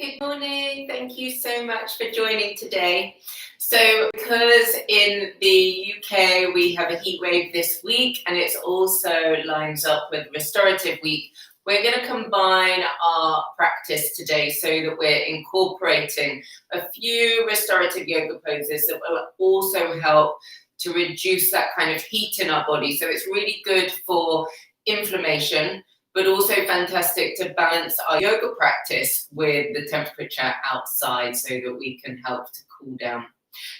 Good morning. Thank you so much for joining today. So because in the UK we have a heat wave this week and it also lines up with Restorative Week, we're going to combine our practice today so that we're incorporating a few restorative yoga poses that will also help to reduce that kind of heat in our body. So it's really good for inflammation, but also fantastic to balance our yoga practice with the temperature outside so that we can help to cool down.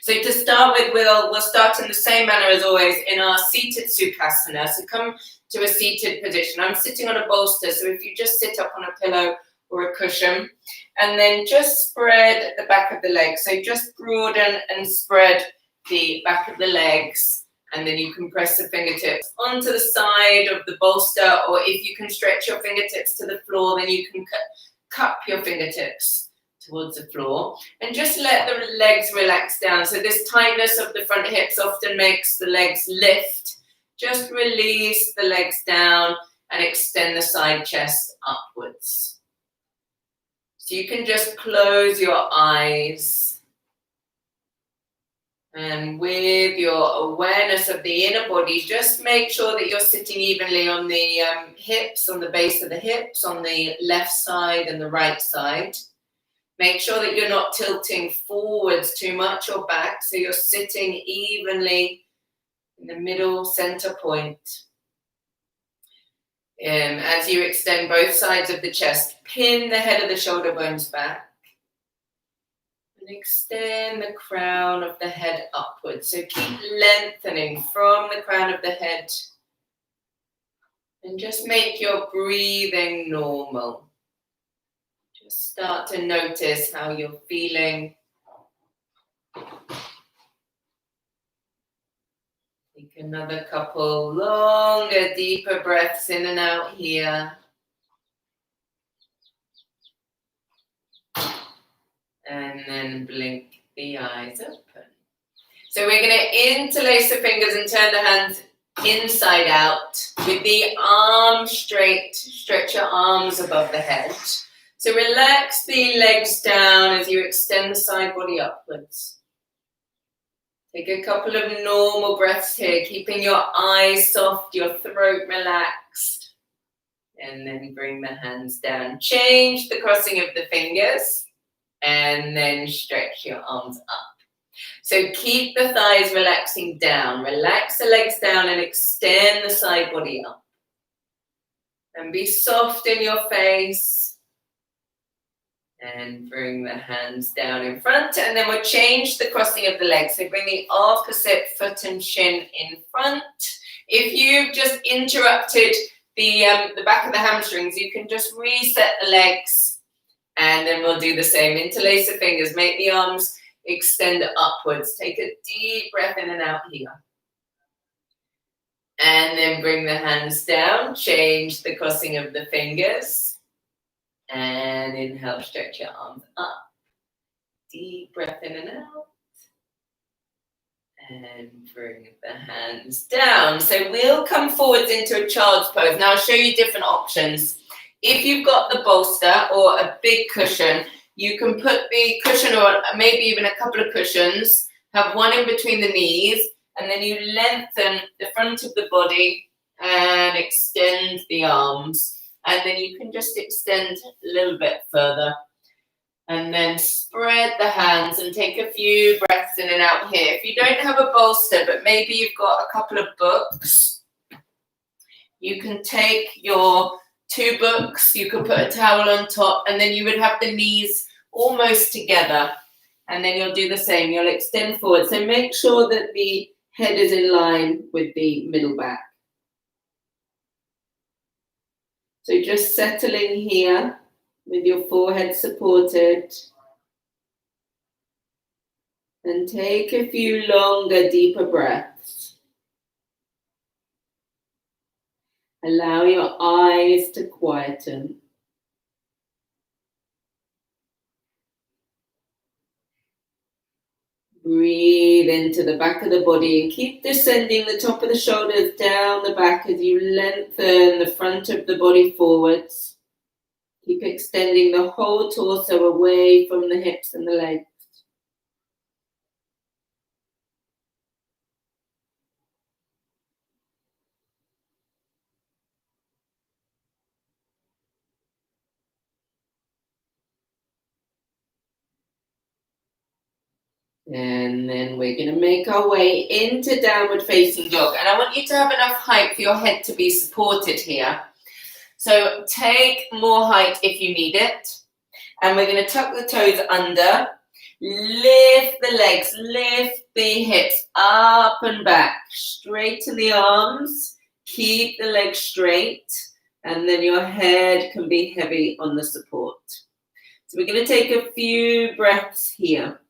So to start with, we'll start in the same manner as always in our seated Sukhasana. So come to a seated position. I'm sitting on a bolster, so if you just sit up on a pillow or a cushion, and then just spread the back of the legs. So just broaden and spread the back of the legs. And then you can press the fingertips onto the side of the bolster, or if you can stretch your fingertips to the floor, then you can cup your fingertips towards the floor. And just let the legs relax down. So this tightness of the front hips often makes the legs lift. Just release the legs down and extend the side chest upwards. So you can just close your eyes. And with your awareness of the inner body, just make sure that you're sitting evenly on the hips, on the base of the hips, on the left side and the right side. Make sure that you're not tilting forwards too much or back, so you're sitting evenly in the middle center point. As you extend both sides of the chest, pin the head of the shoulder bones back. And extend the crown of the head upwards. So keep lengthening from the crown of the head. And just make your breathing normal. Just start to notice how you're feeling. Take another couple longer, deeper breaths in and out here. And then blink the eyes open. So we're going to interlace the fingers and turn the hands inside out with the arms straight. Stretch your arms above the head. So relax the legs down as you extend the side body upwards. Take a couple of normal breaths here, keeping your eyes soft, your throat relaxed. And then bring the hands down. Change the crossing of the fingers. And then stretch your arms up. So keep the thighs relaxing down. Relax the legs down and extend the side body up. And be soft in your face. And bring the hands down in front. And then we'll change the crossing of the legs. So bring the opposite foot and shin in front. If you've just interrupted the back of the hamstrings, you can just reset the legs. And then we'll do the same. Interlace the fingers. Make the arms extend upwards. Take a deep breath in and out here. And then bring the hands down. Change the crossing of the fingers. And inhale, stretch your arms up. Deep breath in and out. And bring the hands down. So we'll come forwards into a child's pose. Now I'll show you different options. If you've got the bolster or a big cushion, you can put the cushion or maybe even a couple of cushions, have one in between the knees, and then you lengthen the front of the body and extend the arms. And then you can just extend a little bit further. And then spread the hands and take a few breaths in and out here. If you don't have a bolster, but maybe you've got a couple of books, you can take your 2 books, you could put a towel on top, and then you would have the knees almost together. And then you'll do the same. You'll extend forward. So make sure that the head is in line with the middle back. So just settling here with your forehead supported. And take a few longer, deeper breaths. Allow your eyes to quieten. Breathe into the back of the body and keep descending the top of the shoulders down the back as you lengthen the front of the body forwards. Keep extending the whole torso away from the hips and the legs. And then we're going to make our way into downward facing dog. And I want you to have enough height for your head to be supported here. So take more height if you need it. And we're going to tuck the toes under. Lift the legs, lift the hips up and back. Straighten the arms. Keep the legs straight. And then your head can be heavy on the support. So we're going to take a few breaths here.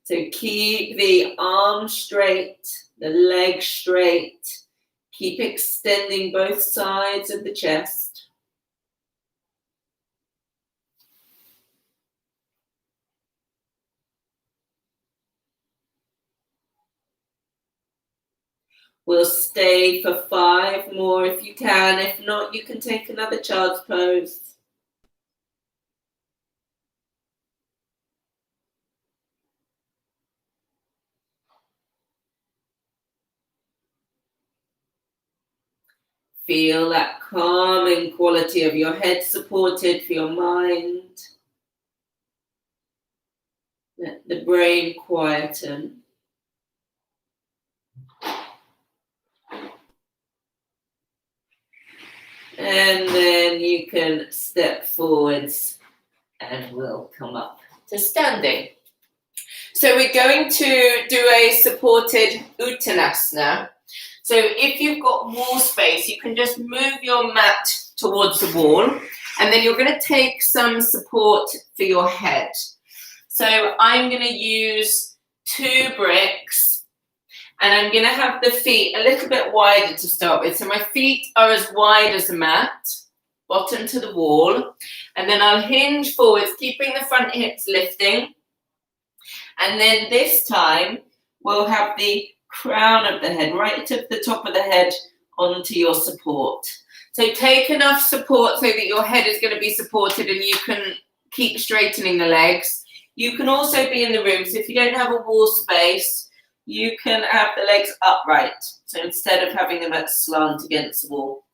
So keep the arms straight, the legs straight. Keep extending both sides of the chest. We'll stay for 5 more if you can. If not, you can take another child's pose. Feel that calming quality of your head supported for your mind. Let the brain quieten. And then you can step forwards and we'll come up to standing. So we're going to do a supported Uttanasana. So if you've got wall space, you can just move your mat towards the wall, and then you're going to take some support for your head. So I'm going to use 2 bricks, and I'm going to have the feet a little bit wider to start with. So my feet are as wide as the mat, bottom to the wall, and then I'll hinge forwards, keeping the front hips lifting. And then this time, we'll have the crown of the head, right at the top of the head onto your support. So take enough support so that your head is going to be supported and you can keep straightening the legs. You can also be in the room, so if you don't have a wall space, you can have the legs upright. So instead of having them at slant against the wall.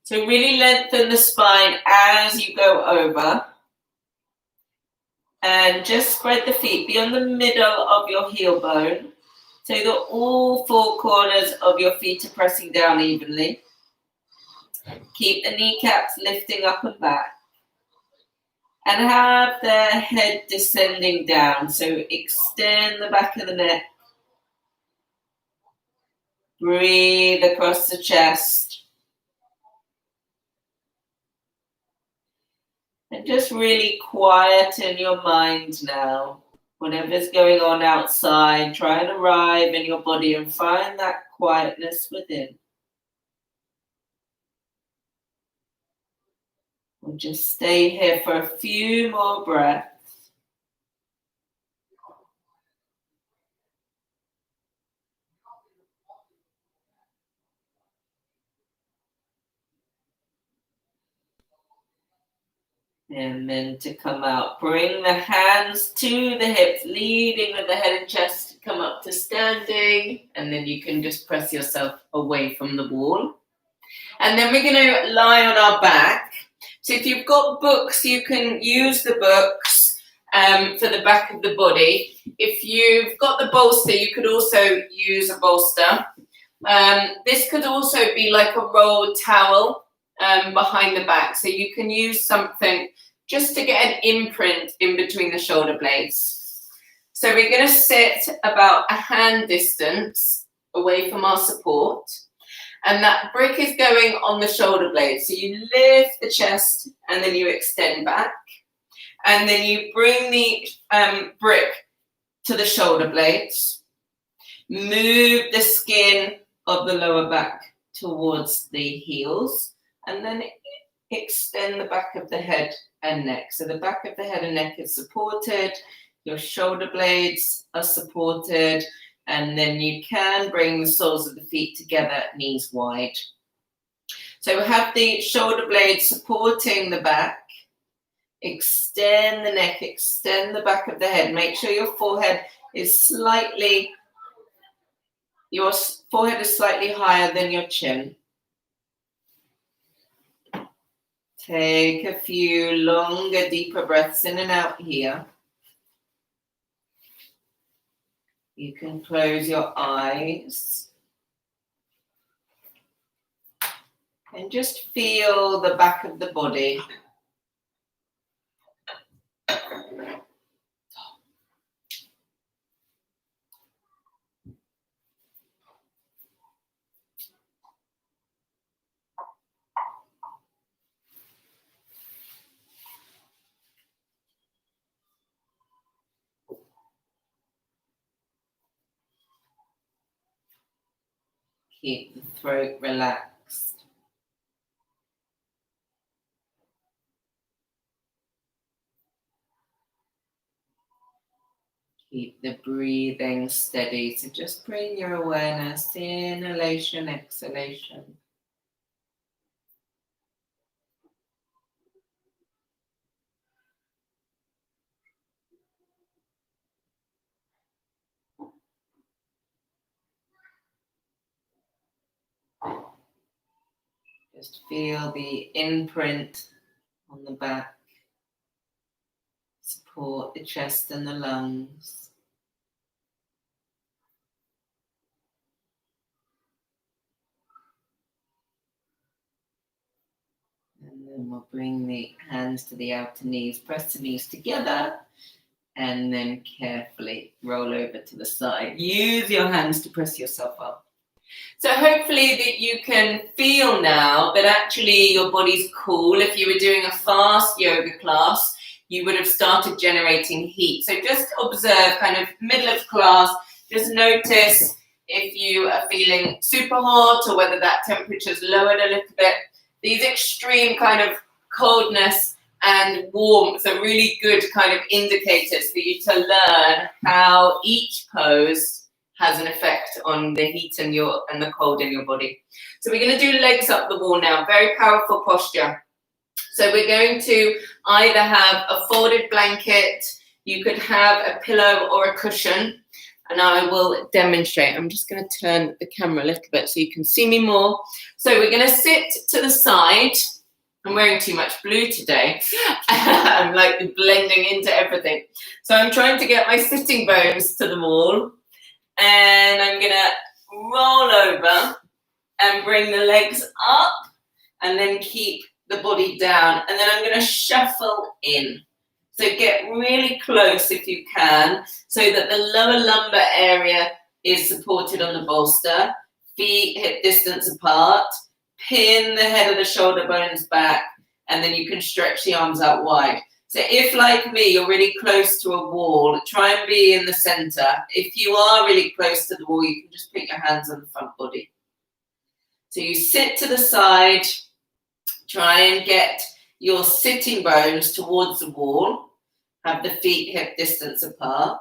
So really lengthen the spine as you go over. And just spread the feet, be on the middle of your heel bone so that all 4 corners of your feet are pressing down evenly. Keep the kneecaps lifting up and back. And have the head descending down. So extend the back of the neck. Breathe across the chest. And just really quieten your mind now. Whatever's going on outside, try and arrive in your body and find that quietness within. We'll just stay here for a few more breaths. And then to come out, bring the hands to the hips, leading with the head and chest to come up to standing. And then you can just press yourself away from the wall. And then we're going to lie on our back. So if you've got books, you can use the books for the back of the body. If you've got the bolster, you could also use a bolster. This could also be like a rolled towel behind the back. So you can use something just to get an imprint in between the shoulder blades. So we're going to sit about a hand distance away from our support. And that brick is going on the shoulder blades. So you lift the chest and then you extend back. And then you bring the brick to the shoulder blades. Move the skin of the lower back towards the heels. And then extend the back of the head and neck. So the back of the head and neck is supported. Your shoulder blades are supported. And then you can bring the soles of the feet together, knees wide. So have the shoulder blades supporting the back. Extend the neck, extend the back of the head. Make sure your forehead is slightly higher than your chin. Take a few longer, deeper breaths in and out here. You can close your eyes. And just feel the back of the body. Keep the throat relaxed. Keep the breathing steady. So just bring your awareness, inhalation, exhalation. Just feel the imprint on the back. Support the chest and the lungs. And then we'll bring the hands to the outer knees. Press the knees together. And then carefully roll over to the side. Use your hands to press yourself up. So hopefully that you can feel now that actually your body's cool. If you were doing a fast yoga class, you would have started generating heat. So just observe kind of middle of class, just notice if you are feeling super hot or whether that temperature's lowered a little bit. These extreme kind of coldness and warmth are really good kind of indicators for you to learn how each pose has an effect on the heat and the cold in your body. So we're going to do legs up the wall now. Very powerful posture. So we're going to either have a folded blanket, you could have a pillow or a cushion, and I will demonstrate. I'm just going to turn the camera a little bit so you can see me more. So we're going to sit to the side. I'm wearing too much blue today. I'm like blending into everything. So I'm trying to get my sitting bones to the wall. And I'm going to roll over and bring the legs up and then keep the body down. And then I'm going to shuffle in. So get really close if you can so that the lower lumbar area is supported on the bolster. Feet hip distance apart. Pin the head of the shoulder bones back. And then you can stretch the arms out wide. So if, like me, you're really close to a wall, try and be in the center. If you are really close to the wall, you can just put your hands on the front body. So you sit to the side, try and get your sitting bones towards the wall. Have the feet hip distance apart.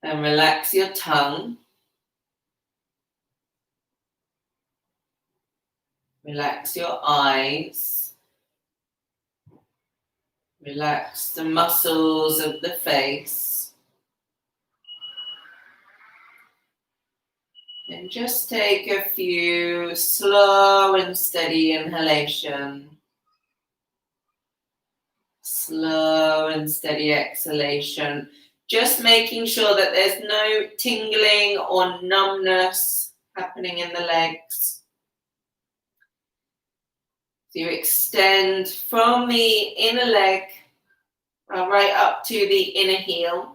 And relax your tongue. Relax your eyes. Relax the muscles of the face. And just take a few slow and steady inhalation. Slow and steady exhalation. Just making sure that there's no tingling or numbness happening in the legs. So you extend from the inner leg right up to the inner heel.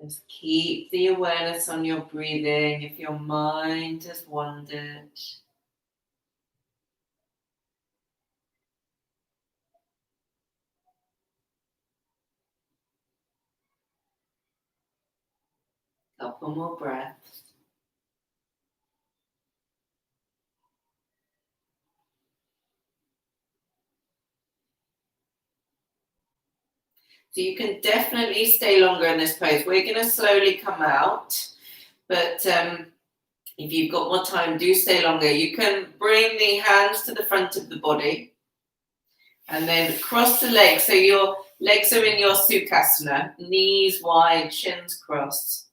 Just keep the awareness on your breathing if your mind has wandered. Couple more breaths. So you can definitely stay longer in this pose. We're going to slowly come out, but if you've got more time, do stay longer. You can bring the hands to the front of the body and then cross the legs. So your legs are in your Sukhasana, knees wide, shins crossed.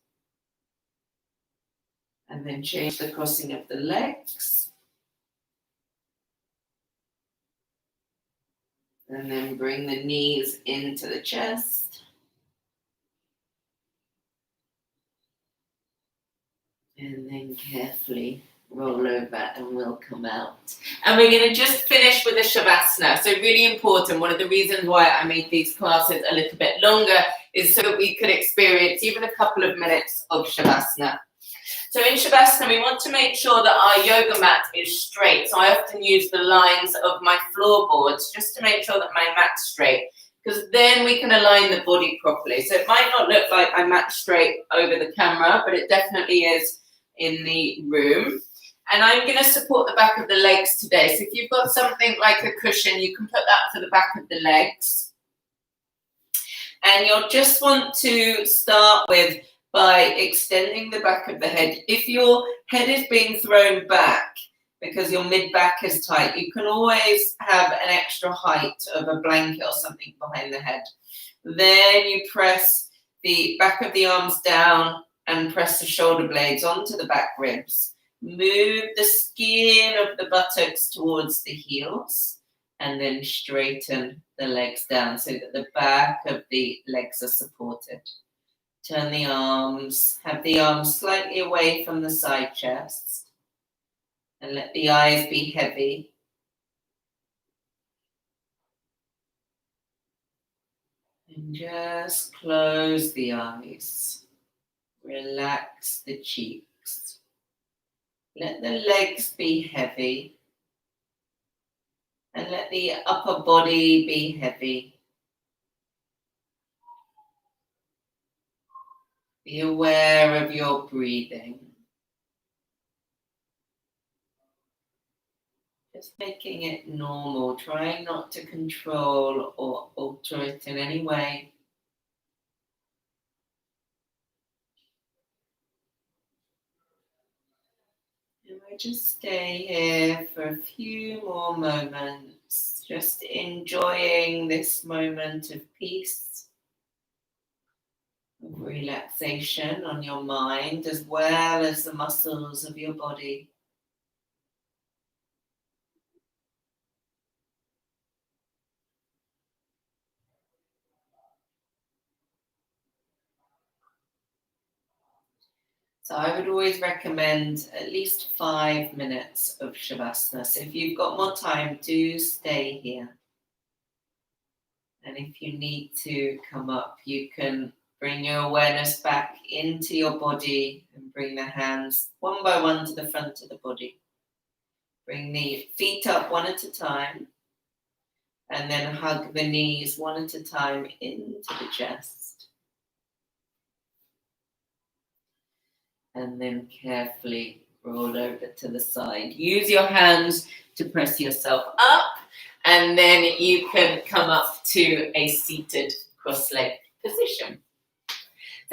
And then change the crossing of the legs. And then bring the knees into the chest. And then carefully roll over and we'll come out. And we're going to just finish with a Shavasana. So really important, one of the reasons why I made these classes a little bit longer is so that we could experience even a couple of minutes of Shavasana. So in Shavasana, we want to make sure that our yoga mat is straight. So I often use the lines of my floorboards just to make sure that my mat's straight, because then we can align the body properly. So it might not look like my mat's straight over the camera, but it definitely is in the room. And I'm going to support the back of the legs today. So if you've got something like a cushion, you can put that to the back of the legs. And you'll just want to start with by extending the back of the head. If your head is being thrown back because your mid-back is tight, you can always have an extra height of a blanket or something behind the head. Then you press the back of the arms down and press the shoulder blades onto the back ribs. Move the skin of the buttocks towards the heels and then straighten the legs down so that the back of the legs are supported. Turn the arms, have the arms slightly away from the side chest and let the eyes be heavy. And just close the eyes. Relax the cheeks. Let the legs be heavy and let the upper body be heavy. Be aware of your breathing. Just making it normal, trying not to control or alter it in any way. And we'll just stay here for a few more moments, just enjoying this moment of peace, of relaxation on your mind as well as the muscles of your body. So I would always recommend at least 5 minutes of Shavasana. So if you've got more time, do stay here. And if you need to come up, you can bring your awareness back into your body and bring the hands one by one to the front of the body. Bring the feet up one at a time and then hug the knees one at a time into the chest. And then carefully roll over to the side. Use your hands to press yourself up, and then you can come up to a seated cross-legged position.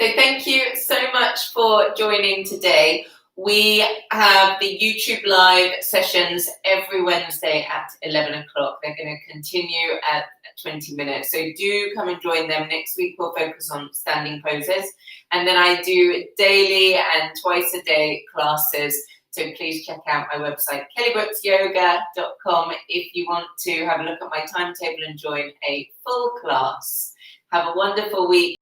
So thank you so much for joining today. We have the YouTube live sessions every Wednesday at 11 o'clock. They're going to continue at 20 minutes. So do come and join them. Next week we'll focus on standing poses. And then I do daily and twice a day classes. So please check out my website, kellybrooksyoga.com, if you want to have a look at my timetable and join a full class. Have a wonderful week.